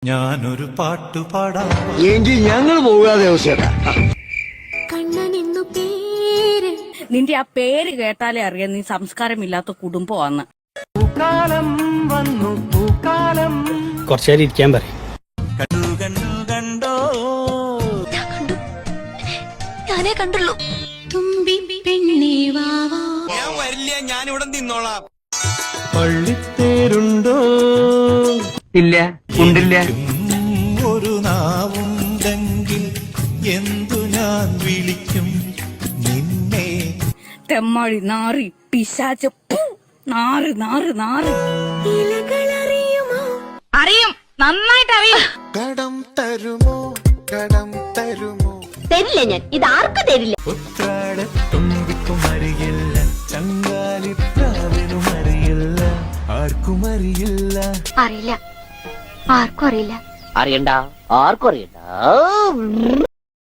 ഞാനൊരു പാട്ടു പാടാം എങ്കിൽ ഞങ്ങൾ പോകാതെ കണ്ണനെന്നു പേര്. നിന്റെ ആ പേര് കേട്ടാലേ അറിയാം നീ സംസ്കാരമില്ലാത്ത കുടുംബമാന്ന്. പൂക്കാലം വന്നു പൂക്കാലം കുറച്ചേരം ഇരിക്കാൻ പറയും. കണ്ടു കണ്ടു കണ്ടോ ഞാനേ കണ്ടുള്ളൂ. തുമ്പി പെണ്ണേ വാവാ. ഞാൻ വരില്ല, ഞാൻ ഇവിടെ നിന്നോളാം. പള്ളിത്തേരുണ്ടോ ഇല്ല ഉണ്ടില്ല. ഒരു നാവുണ്ടെങ്കിൽ എന്തു ഞാൻ വിളിക്കും നിന്നെ. തെമ്മാടി നാറി പിശാച നാറ് നാറ് നാറ്. ഇലകളറിയുമോ? അറിയും, നന്നായിട്ട് അറിയും. കടം തരുമോ കടം തരുമോ? തരില്ല ഞാൻ, ഇത് ആർക്കും തരില്ല. ഉത്രാടത്തുമ്പിക്കും അറിയില്ല, ചങ്കാലിപ്രാവിനും അറിയില്ല, ആർക്കും അറിയില്ല. അറിയില്ല, ആർക്കും അറിയില്ല. അറിയണ്ട, ആർക്കും അറിയണ്ട.